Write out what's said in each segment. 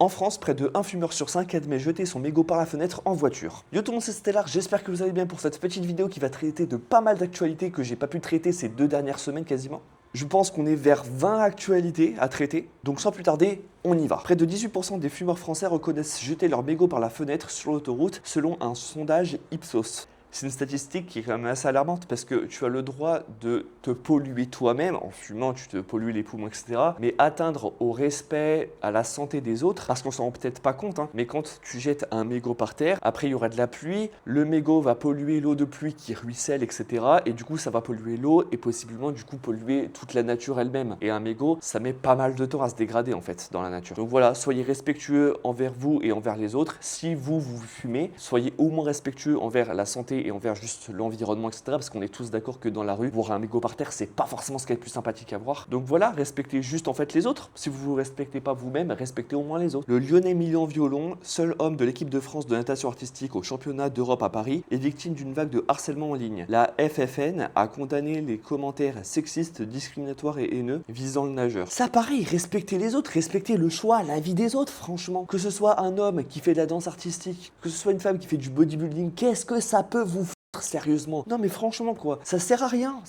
En France, près de 1 fumeur sur 5 admet jeter son mégot par la fenêtre en voiture. Yo tout le monde, c'est Stellar, j'espère que vous allez bien pour cette petite vidéo qui va traiter de pas mal d'actualités que j'ai pas pu traiter ces 2 dernières semaines quasiment. Je pense qu'on est vers 20 actualités à traiter, donc sans plus tarder, on y va. Près de 18% des fumeurs français reconnaissent jeter leur mégot par la fenêtre sur l'autoroute selon un sondage Ipsos. C'est une statistique qui est quand même assez alarmante parce que tu as le droit de te polluer toi-même. En fumant, tu te pollues les poumons, etc. Mais atteindre au respect, à la santé des autres, parce qu'on s'en rend peut-être pas compte, mais quand tu jettes un mégot par terre, après il y aura de la pluie, le mégot va polluer l'eau de pluie qui ruisselle, etc. Et du coup, ça va polluer l'eau et possiblement du coup polluer toute la nature elle-même. Et un mégot, ça met pas mal de temps à se dégrader en fait dans la nature. Donc voilà, soyez respectueux envers vous et envers les autres. Si vous fumez, soyez au moins respectueux envers la santé et envers juste l'environnement, etc. Parce qu'on est tous d'accord que dans la rue, voir un mégot par terre, c'est pas forcément ce qui est le plus sympathique à voir. Donc voilà, respectez juste en fait les autres. Si vous vous respectez pas vous-même, respectez au moins les autres. Le Lyonnais Milan Violon, seul homme de l'équipe de France de natation artistique au championnat d'Europe à Paris, est victime d'une vague de harcèlement en ligne. La FFN a condamné les commentaires sexistes, discriminatoires et haineux visant le nageur. Ça pareil, respectez les autres, respectez le choix, la vie des autres, franchement. Que ce soit un homme qui fait de la danse artistique, que ce soit une femme qui fait du bodybuilding, qu'est-ce que ça peut vous sérieusement? Non mais franchement quoi, ça sert à rien,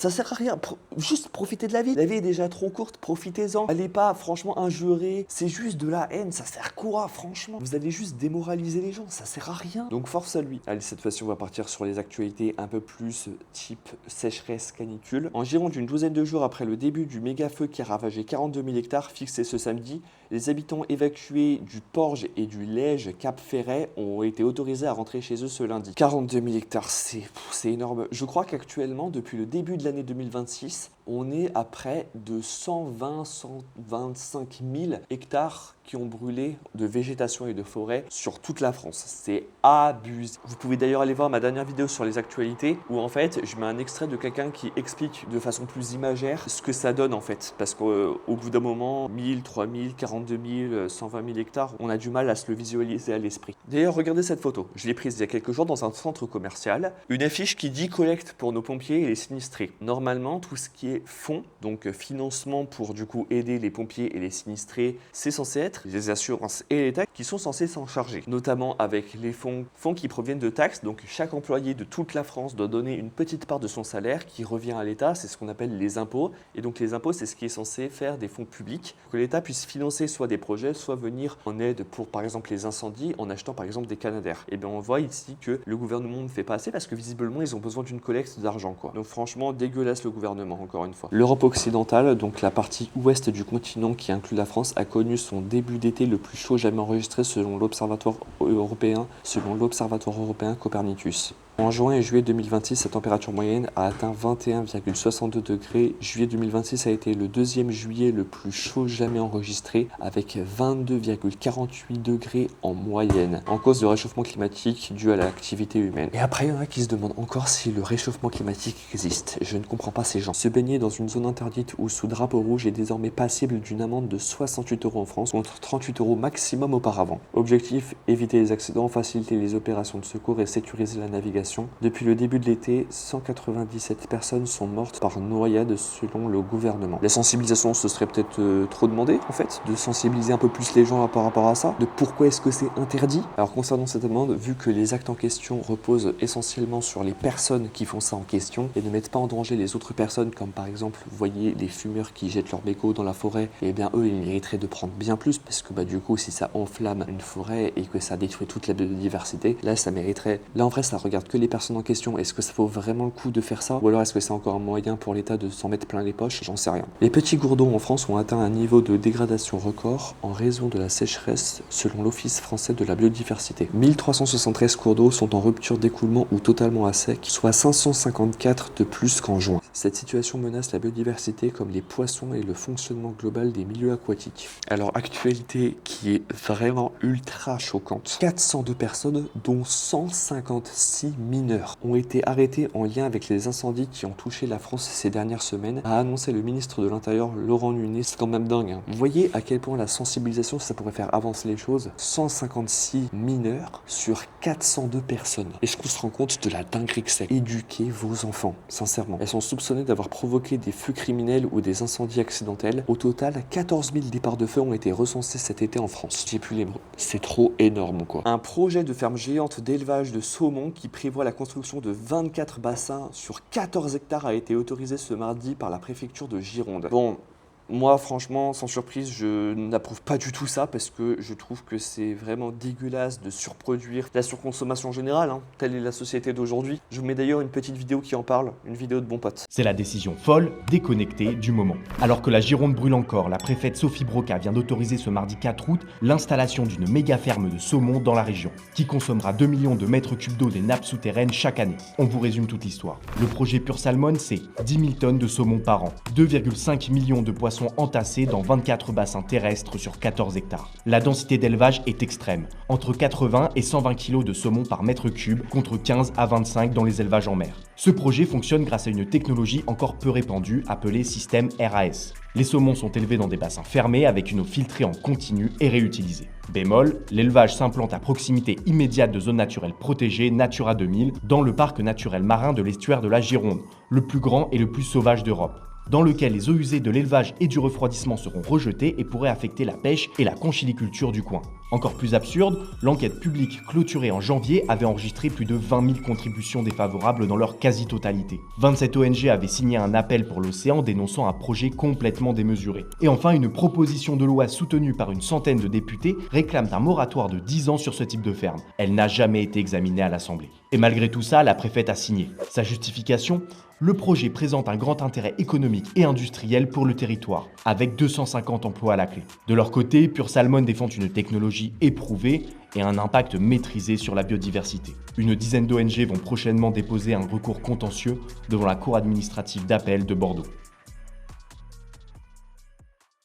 juste profitez de la vie est déjà trop courte, profitez-en, allez pas franchement injurer, c'est juste de la haine, ça sert quoi franchement? Vous allez juste démoraliser les gens, ça sert à rien, donc force à lui. Allez, cette fois-ci on va partir sur les actualités un peu plus type sécheresse canicule. En Gironde, une douzaine de jours après le début du méga feu qui a ravagé 42 000 hectares fixé ce samedi, les habitants évacués du Porge et du Lège Cap Ferret ont été autorisés à rentrer chez eux ce lundi. 42 000 hectares, c'est énorme. Je crois qu'actuellement, depuis le début de l'année 2026, on est à près de 125 000 hectares qui ont brûlé de végétation et de forêt sur toute la France. C'est abusé. Vous pouvez d'ailleurs aller voir ma dernière vidéo sur les actualités où en fait je mets un extrait de quelqu'un qui explique de façon plus imagère ce que ça donne en fait. Parce qu'au bout d'un moment, 1000, 3000, 42 000, 120 000 hectares, on a du mal à se le visualiser à l'esprit. D'ailleurs, regardez cette photo. Je l'ai prise il y a quelques jours dans un centre commercial. Une affiche qui dit collecte pour nos pompiers et les sinistrés. Normalement, tout ce qui est fonds, donc financement pour du coup aider les pompiers et les sinistrés, c'est censé être les assurances et l'État qui sont censés s'en charger, notamment avec les fonds qui proviennent de taxes. Donc chaque employé de toute la France doit donner une petite part de son salaire qui revient à l'État, c'est ce qu'on appelle les impôts. Et donc les impôts, c'est ce qui est censé faire des fonds publics, que l'État puisse financer soit des projets, soit venir en aide pour par exemple les incendies en achetant par exemple des canadaires. Et bien on voit ici que le gouvernement ne fait pas assez parce que visiblement ils ont besoin d'une collecte d'argent quoi. Donc franchement dégueulasse le gouvernement encore une fois. L'Europe occidentale, donc la partie ouest du continent qui inclut la France, a connu son début d'été le plus chaud jamais enregistré selon l'Observatoire européen Copernicus. En juin et juillet 2026, sa température moyenne a atteint 21,62 degrés. Juillet 2026 a été le deuxième juillet le plus chaud jamais enregistré avec 22,48 degrés en moyenne, en cause de réchauffement climatique dû à l'activité humaine. Et après, il y en a qui se demandent encore si le réchauffement climatique existe. Je ne comprends pas ces gens. Se baigner dans une zone interdite ou sous drapeau rouge est désormais passible d'une amende de 68 € en France contre 38 € maximum auparavant. Objectif, éviter les accidents, faciliter les opérations de secours et sécuriser la navigation. Depuis le début de l'été, 197 personnes sont mortes par noyade selon le gouvernement. La sensibilisation, ce serait peut-être trop demandé en fait, de sensibiliser un peu plus les gens par rapport à ça, de pourquoi est-ce que c'est interdit. Alors concernant cette amende, vu que les actes en question reposent essentiellement sur les personnes qui font ça en question et ne mettent pas en danger les autres personnes, comme par exemple, vous voyez les fumeurs qui jettent leurs mégots dans la forêt, et bien eux, ils mériteraient de prendre bien plus parce que du coup, si ça enflamme une forêt et que ça détruit toute la biodiversité, là ça mériterait. Là en vrai, ça regarde que les personnes en question. Est-ce que ça vaut vraiment le coup de faire ça? Ou alors est-ce que c'est encore un moyen pour l'État de s'en mettre plein les poches? J'en sais rien. Les petits cours d'eau en France ont atteint un niveau de dégradation record en raison de la sécheresse selon l'Office français de la biodiversité. 1373 cours d'eau sont en rupture d'écoulement ou totalement à sec, soit 554 de plus qu'en juin. Cette situation menace la biodiversité comme les poissons et le fonctionnement global des milieux aquatiques. Alors, actualité qui est vraiment ultra choquante. 402 personnes, dont 156 mineurs ont été arrêtés en lien avec les incendies qui ont touché la France ces dernières semaines, a annoncé le ministre de l'Intérieur Laurent Nunez. C'est quand même dingue, hein. Vous voyez à quel point la sensibilisation, ça pourrait faire avancer les choses. 156 mineurs sur 402 personnes. Est-ce qu'on se rend compte de la dinguerie que c'est? Éduquez vos enfants, sincèrement. Elles sont soupçonnées d'avoir provoqué des feux criminels ou des incendies accidentels. Au total, 14 000 départs de feu ont été recensés cet été en France. J'ai plus les mots. C'est trop énorme, quoi. Un projet de ferme géante d'élevage de saumon qui prévoit la construction de 24 bassins sur 14 hectares a été autorisé ce mardi par la préfecture de Gironde. Bon, moi, franchement, sans surprise, je n'approuve pas du tout ça parce que je trouve que c'est vraiment dégueulasse de surproduire la surconsommation générale, hein. Telle est la société d'aujourd'hui. Je vous mets d'ailleurs une petite vidéo qui en parle, une vidéo de bon pote. C'est la décision folle, déconnectée du moment. Alors que la Gironde brûle encore, la préfète Sophie Broca vient d'autoriser ce mardi 4 août l'installation d'une méga ferme de saumon dans la région, qui consommera 2 millions de mètres cubes d'eau des nappes souterraines chaque année. On vous résume toute l'histoire. Le projet Pure Salmon, c'est 10 000 tonnes de saumon par an, 2,5 millions de poissons entassés dans 24 bassins terrestres sur 14 hectares. La densité d'élevage est extrême, entre 80 et 120 kg de saumon par mètre cube contre 15 à 25 dans les élevages en mer. Ce projet fonctionne grâce à une technologie encore peu répandue appelée système RAS. Les saumons sont élevés dans des bassins fermés avec une eau filtrée en continu et réutilisée. Bémol, l'élevage s'implante à proximité immédiate de zones naturelles protégées Natura 2000 dans le parc naturel marin de l'estuaire de la Gironde, le plus grand et le plus sauvage d'Europe, dans lequel les eaux usées de l'élevage et du refroidissement seront rejetées et pourraient affecter la pêche et la conchiliculture du coin. Encore plus absurde, l'enquête publique clôturée en janvier avait enregistré plus de 20 000 contributions défavorables dans leur quasi-totalité. 27 ONG avaient signé un appel pour l'océan dénonçant un projet complètement démesuré. Et enfin, une proposition de loi soutenue par une centaine de députés réclame un moratoire de 10 ans sur ce type de ferme. Elle n'a jamais été examinée à l'Assemblée. Et malgré tout ça, la préfète a signé. Sa justification ? Le projet présente un grand intérêt économique et industriel pour le territoire, avec 250 emplois à la clé. De leur côté, Pure Salmon défend une technologie éprouvée et un impact maîtrisé sur la biodiversité. Une dizaine d'ONG vont prochainement déposer un recours contentieux devant la Cour administrative d'appel de Bordeaux.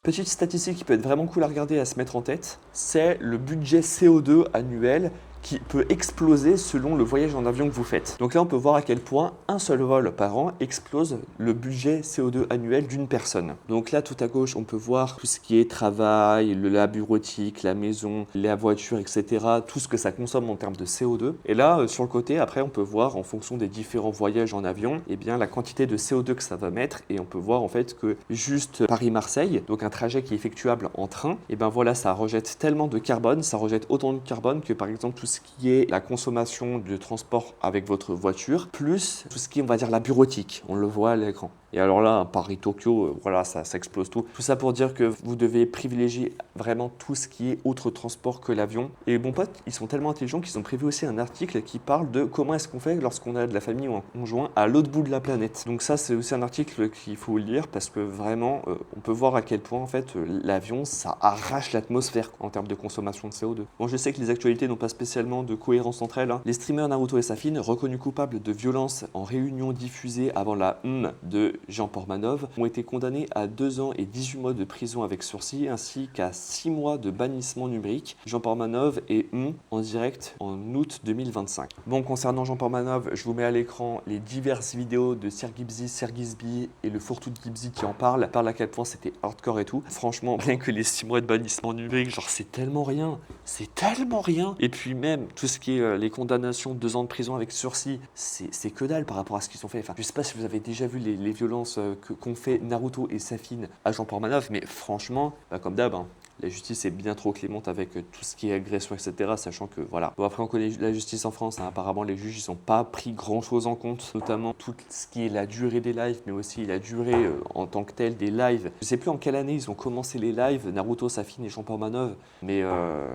Petite statistique qui peut être vraiment cool à regarder et à se mettre en tête, c'est le budget CO2 annuel qui peut exploser selon le voyage en avion que vous faites. Donc là, on peut voir à quel point un seul vol par an explose le budget CO2 annuel d'une personne. Donc là, tout à gauche, on peut voir tout ce qui est travail, la bureautique, la maison, la voiture, etc. Tout ce que ça consomme en termes de CO2. Et là, sur le côté, après, on peut voir en fonction des différents voyages en avion, eh bien, la quantité de CO2 que ça va mettre. Et on peut voir en fait que juste Paris-Marseille, donc un trajet qui est effectuable en train, et ben voilà, ça rejette tellement de carbone, ça rejette autant de carbone que par exemple tout ce qui est la consommation de transport avec votre voiture, plus tout ce qui est, on va dire, la bureautique. On le voit à l'écran. Et alors là, Paris-Tokyo, voilà, ça explose tout. Tout ça pour dire que vous devez privilégier vraiment tout ce qui est autre transport que l'avion. Et les bons potes, ils sont tellement intelligents qu'ils ont prévu aussi un article qui parle de comment est-ce qu'on fait lorsqu'on a de la famille ou un conjoint à l'autre bout de la planète. Donc ça, c'est aussi un article qu'il faut lire parce que vraiment, on peut voir à quel point en fait l'avion, ça arrache l'atmosphère en termes de consommation de CO2. Bon, je sais que les actualités n'ont pas spécialement de cohérence entre elles, hein. Les streamers Naruto et Safin, reconnus coupables de violences en réunion diffusée avant la de Jean Portmanov, ont été condamnés à 2 ans et 18 mois de prison avec sursis, ainsi qu'à 6 mois de bannissement numérique. Jean Portmanov et en direct en août 2025. Bon, concernant Jean Portmanov, je vous mets à l'écran les diverses vidéos de Sergizbi et le fourre-tout de Gibzi qui en parlent à quel point c'était hardcore et tout. Franchement, rien que les 6 mois de bannissement numérique, genre c'est tellement rien. C'est tellement rien. Et puis même, tout ce qui est les condamnations de 2 ans de prison avec sursis, c'est que dalle par rapport à ce qu'ils ont fait. Enfin, je sais pas si vous avez déjà vu les violences qu'ont fait Naruto et Safin à Jean Portmanov, mais franchement, comme d'hab, hein, la justice est bien trop clémente avec tout ce qui est agression, etc. Sachant que voilà. Bon, après, on connaît la justice en France. Hein. Apparemment, les juges, ils n'ont pas pris grand-chose en compte, notamment tout ce qui est la durée des lives, mais aussi la durée en tant que telle des lives. Je sais plus en quelle année ils ont commencé les lives, Naruto, Safin et Jean Portmanov, mais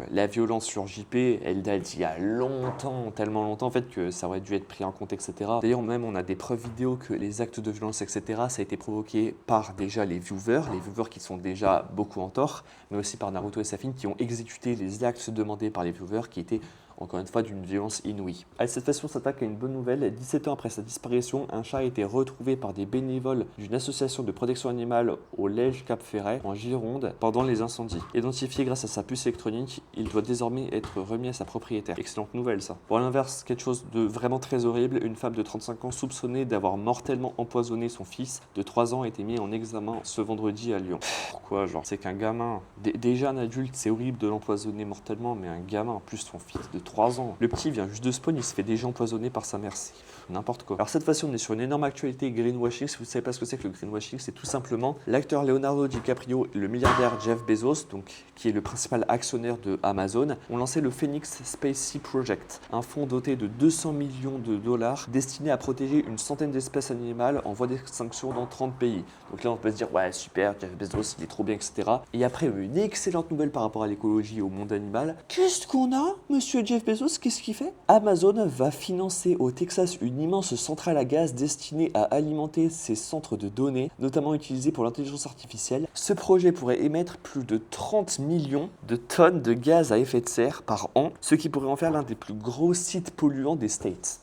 la violence sur JP, elle date d'il y a longtemps, tellement longtemps en fait que ça aurait dû être pris en compte, etc. D'ailleurs, même on a des preuves vidéo que les actes de violence, etc. ça a été provoqué par déjà les viewers qui sont déjà beaucoup en tort, mais aussi par Naruto et Safin qui ont exécuté les actes demandés par les viewers qui étaient encore une fois d'une violence inouïe. Allez, cette fois-ci on s'attaque à une bonne nouvelle. 17 ans après sa disparition, un chat a été retrouvé par des bénévoles d'une association de protection animale au Lège Cap Ferret en Gironde pendant les incendies. Identifié grâce à sa puce électronique, il doit désormais être remis à sa propriétaire. Excellente nouvelle ça. Pour l'inverse, quelque chose de vraiment très horrible, une femme de 35 ans soupçonnée d'avoir mortellement empoisonné son fils de 3 ans a été mise en examen ce vendredi à Lyon. Pourquoi genre? C'est qu'un gamin, déjà un adulte, c'est horrible de l'empoisonner mortellement, mais un gamin, en plus son fils de 3 ans, le petit vient juste de spawn, il se fait déjà empoisonner par sa mère, c'est n'importe quoi. Alors cette fois-ci on est sur une énorme actualité greenwashing. Si vous ne savez pas ce que c'est que le greenwashing, c'est tout simplement l'acteur Leonardo DiCaprio et le milliardaire Jeff Bezos, donc qui est le principal actionnaire de Amazon, ont lancé le Phoenix Space Project, un fonds doté de 200 millions de dollars destiné à protéger une centaine d'espèces animales en voie d'extinction dans 30 pays. Donc là on peut se dire ouais super, Jeff Bezos il est trop bien, etc. Et après une excellente nouvelle par rapport à l'écologie et au monde animal. Qu'est-ce qu'on a, monsieur Jeff Bezos? Qu'est-ce qu'il fait? Amazon va financer au Texas une immense centrale à gaz destinée à alimenter ses centres de données, notamment utilisés pour l'intelligence artificielle. Ce projet pourrait émettre plus de 30 millions de tonnes de gaz à effet de serre par an, ce qui pourrait en faire l'un des plus gros sites polluants des States.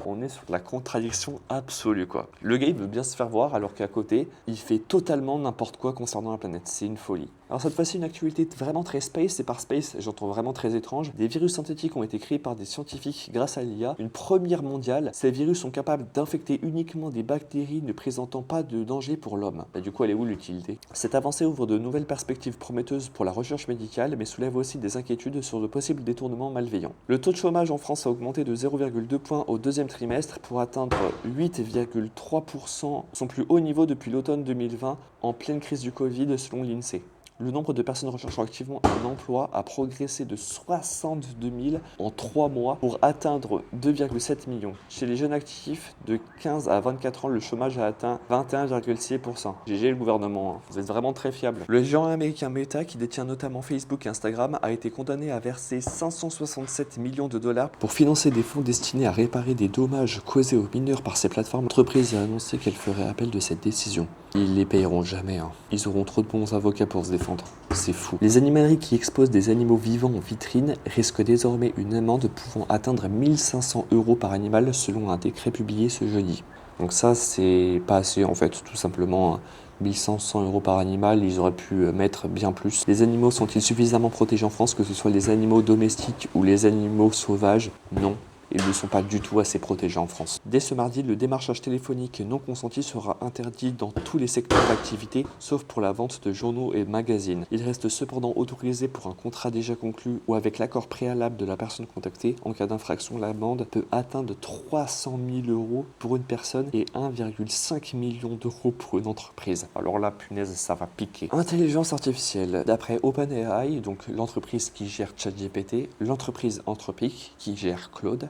On est sur la contradiction absolue quoi. Le gars il veut bien se faire voir alors qu'à côté il fait totalement n'importe quoi concernant la planète, c'est une folie. Alors cette fois-ci une actualité vraiment très space, et par space j'entends vraiment très étrange. Des virus synthétiques ont été créés par des scientifiques grâce à l'IA, une première mondiale. Ces virus sont capables d'infecter uniquement des bactéries ne présentant pas de danger pour l'homme. Du coup elle est où l'utilité? Cette avancée ouvre de nouvelles perspectives prometteuses pour la recherche médicale, mais soulève aussi des inquiétudes sur de possibles détournements malveillants. Le taux de chômage en France a augmenté de 0,2 points au deuxième trimestre pour atteindre 8,3%, son plus haut niveau depuis l'automne 2020 en pleine crise du Covid selon l'INSEE. Le nombre de personnes recherchant activement un emploi a progressé de 62 000 en 3 mois pour atteindre 2,7 millions. Chez les jeunes actifs de 15 à 24 ans, le chômage a atteint 21,6%. GG le gouvernement, hein. Vous êtes vraiment très fiable. Le géant américain Meta, qui détient notamment Facebook et Instagram, a été condamné à verser 567 millions de dollars pour financer des fonds destinés à réparer des dommages causés aux mineurs par ces plateformes. L'entreprise a annoncé qu'elle ferait appel de cette décision. Ils les payeront jamais, hein. Ils auront trop de bons avocats pour se défendre. C'est fou. Les animaleries qui exposent des animaux vivants en vitrine risquent désormais une amende pouvant atteindre 1 500 € par animal selon un décret publié ce jeudi. Donc ça c'est pas assez en fait, tout simplement 1 500 € par animal, ils auraient pu mettre bien plus. Les animaux sont-ils suffisamment protégés en France, que ce soit les animaux domestiques ou les animaux sauvages? Non. Ils ne sont pas du tout assez protégés en France. Dès ce mardi, le démarchage téléphonique non consenti sera interdit dans tous les secteurs d'activité, sauf pour la vente de journaux et magazines. Il reste cependant autorisé pour un contrat déjà conclu ou avec l'accord préalable de la personne contactée. En cas d'infraction, l'amende peut atteindre 300 000 € pour une personne et 1,5 million d'euros pour une entreprise. Alors là, punaise, ça va piquer. Intelligence artificielle. D'après OpenAI, donc l'entreprise qui gère ChatGPT, l'entreprise Anthropic qui gère Claude,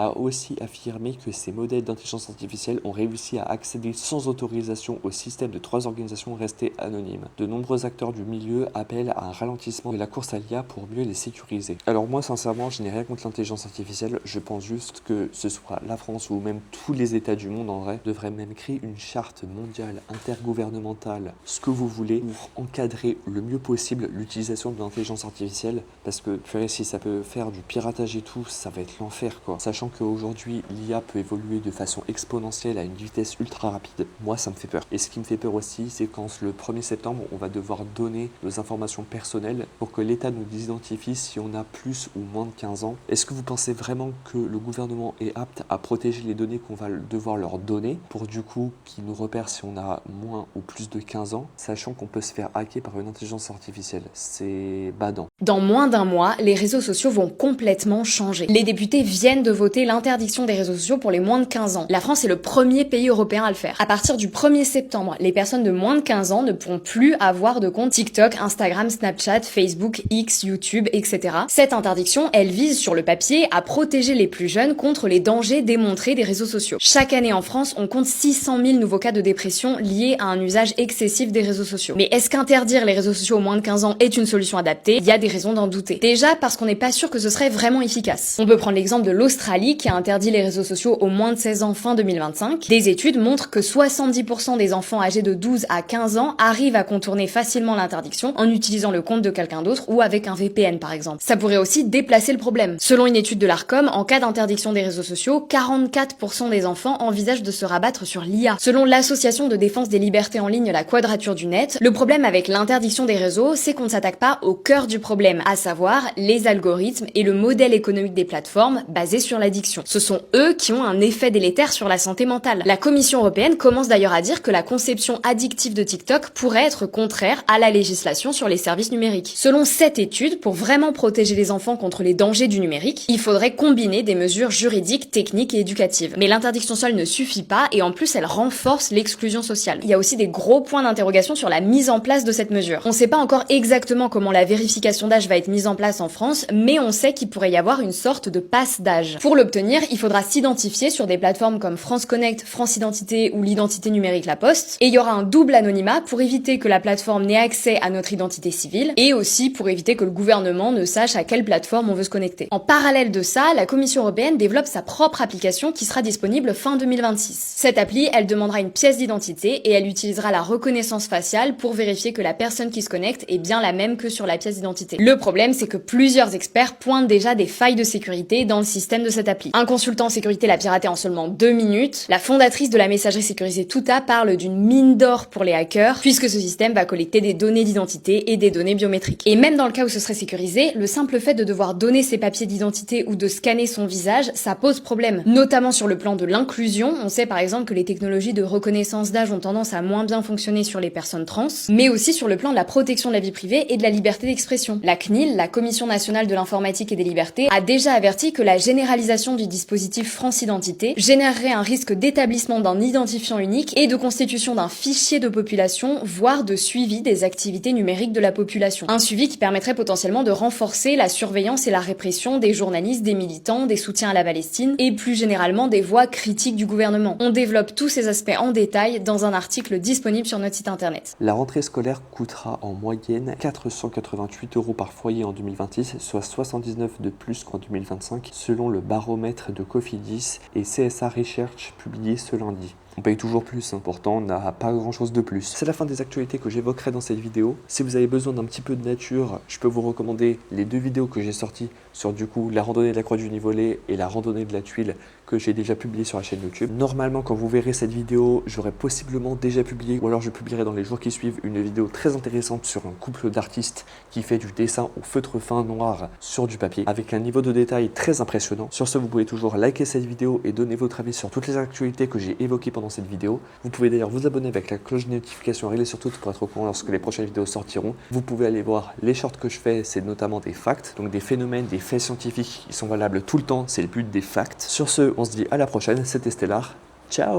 a aussi affirmé que ces modèles d'intelligence artificielle ont réussi à accéder sans autorisation au système de 3 organisations restées anonymes. De nombreux acteurs du milieu appellent à un ralentissement de la course à l'IA pour mieux les sécuriser. Alors moi sincèrement je n'ai rien contre l'intelligence artificielle, je pense juste que ce soit la France ou même tous les États du monde en vrai devraient même créer une charte mondiale, intergouvernementale, ce que vous voulez, pour encadrer le mieux possible l'utilisation de l'intelligence artificielle, parce que tu vois, si ça peut faire du piratage et tout, ça va être l'enfer quoi. Sachant qu'aujourd'hui l'IA peut évoluer de façon exponentielle à une vitesse ultra rapide, moi ça me fait peur. Et ce qui me fait peur aussi, c'est quand le 1er septembre on va devoir donner nos informations personnelles pour que l'État nous identifie si on a plus ou moins de 15 ans. Est-ce que vous pensez vraiment que le gouvernement est apte à protéger les données qu'on va devoir leur donner pour du coup qu'ils nous repèrent si on a moins ou plus de 15 ans, sachant qu'on peut se faire hacker par une intelligence artificielle? C'est badant. Dans moins d'un mois, les réseaux sociaux vont complètement changer. Les députés viennent de voter l'interdiction des réseaux sociaux pour les moins de 15 ans. La France est le premier pays européen à le faire. À partir du 1er septembre, les personnes de moins de 15 ans ne pourront plus avoir de compte TikTok, Instagram, Snapchat, Facebook, X, YouTube, etc. Cette interdiction, elle vise sur le papier à protéger les plus jeunes contre les dangers démontrés des réseaux sociaux. Chaque année en France, on compte 600 000 nouveaux cas de dépression liés à un usage excessif des réseaux sociaux. Mais est-ce qu'interdire les réseaux sociaux aux moins de 15 ans est une solution adaptée? Il y a des raisons d'en douter. Déjà parce qu'on n'est pas sûr que ce serait vraiment efficace. On peut prendre l'exemple de l'Australie l'Australie qui a interdit les réseaux sociaux aux moins de 16 ans fin 2025. Des études montrent que 70% des enfants âgés de 12 à 15 ans arrivent à contourner facilement l'interdiction en utilisant le compte de quelqu'un d'autre ou avec un VPN par exemple. Ça pourrait aussi déplacer le problème. Selon une étude de l'Arcom, en cas d'interdiction des réseaux sociaux, 44% des enfants envisagent de se rabattre sur l'IA. Selon l'association de défense des libertés en ligne La Quadrature du Net, le problème avec l'interdiction des réseaux, c'est qu'on ne s'attaque pas au cœur du problème, à savoir les algorithmes et le modèle économique des plateformes basés sur l'addiction. Ce sont eux qui ont un effet délétère sur la santé mentale. La Commission européenne commence d'ailleurs à dire que la conception addictive de TikTok pourrait être contraire à la législation sur les services numériques. Selon cette étude, pour vraiment protéger les enfants contre les dangers du numérique, il faudrait combiner des mesures juridiques, techniques et éducatives. Mais l'interdiction seule ne suffit pas et en plus elle renforce l'exclusion sociale. Il y a aussi des gros points d'interrogation sur la mise en place de cette mesure. On ne sait pas encore exactement comment la vérification d'âge va être mise en place en France, mais on sait qu'il pourrait y avoir une sorte de passe d'âge. Pour l'obtenir, il faudra s'identifier sur des plateformes comme France Connect, France Identité ou l'identité numérique La Poste, et il y aura un double anonymat pour éviter que la plateforme n'ait accès à notre identité civile, et aussi pour éviter que le gouvernement ne sache à quelle plateforme on veut se connecter. En parallèle de ça, la Commission européenne développe sa propre application qui sera disponible fin 2026. Cette appli, elle demandera une pièce d'identité et elle utilisera la reconnaissance faciale pour vérifier que la personne qui se connecte est bien la même que sur la pièce d'identité. Le problème, c'est que plusieurs experts pointent déjà des failles de sécurité dans le système de cette appli. Un consultant en sécurité l'a piraté en seulement 2 minutes. La fondatrice de la messagerie sécurisée Tuta parle d'une mine d'or pour les hackers, puisque ce système va collecter des données d'identité et des données biométriques. Et même dans le cas où ce serait sécurisé, le simple fait de devoir donner ses papiers d'identité ou de scanner son visage, ça pose problème. Notamment sur le plan de l'inclusion, on sait par exemple que les technologies de reconnaissance d'âge ont tendance à moins bien fonctionner sur les personnes trans, mais aussi sur le plan de la protection de la vie privée et de la liberté d'expression. La CNIL, la Commission nationale de l'informatique et des libertés, a déjà averti que la généralisation du dispositif France Identité générerait un risque d'établissement d'un identifiant unique et de constitution d'un fichier de population, voire de suivi des activités numériques de la population. Un suivi qui permettrait potentiellement de renforcer la surveillance et la répression des journalistes, des militants, des soutiens à la Palestine et plus généralement des voix critiques du gouvernement. On développe tous ces aspects en détail dans un article disponible sur notre site internet. La rentrée scolaire coûtera en moyenne 488 € par foyer en 2026, soit 79 de plus qu'en 2025, selon le baromètre de Cofidis et CSA Research publié ce lundi. On paye toujours plus, pourtant on n'a pas grand chose de plus. C'est la fin des actualités que j'évoquerai dans cette vidéo. Si vous avez besoin d'un petit peu de nature, je peux vous recommander les 2 vidéos que j'ai sorties sur du coup la randonnée de la Croix du Nivolet et la randonnée de la Tuile que j'ai déjà publié sur la chaîne YouTube. Normalement, quand vous verrez cette vidéo, j'aurai possiblement déjà publié, ou alors je publierai dans les jours qui suivent une vidéo très intéressante sur un couple d'artistes qui fait du dessin au feutre fin noir sur du papier, avec un niveau de détail très impressionnant. Sur ce, vous pouvez toujours liker cette vidéo et donner votre avis sur toutes les actualités que j'ai évoquées pendant cette vidéo. Vous pouvez d'ailleurs vous abonner avec la cloche de notification réglée sur toutes pour être au courant lorsque les prochaines vidéos sortiront. Vous pouvez aller voir les shorts que je fais, c'est notamment des facts, donc des phénomènes, des faits scientifiques qui sont valables tout le temps, c'est le but des facts. Sur ce, on se dit à la prochaine, c'était Stellar, ciao!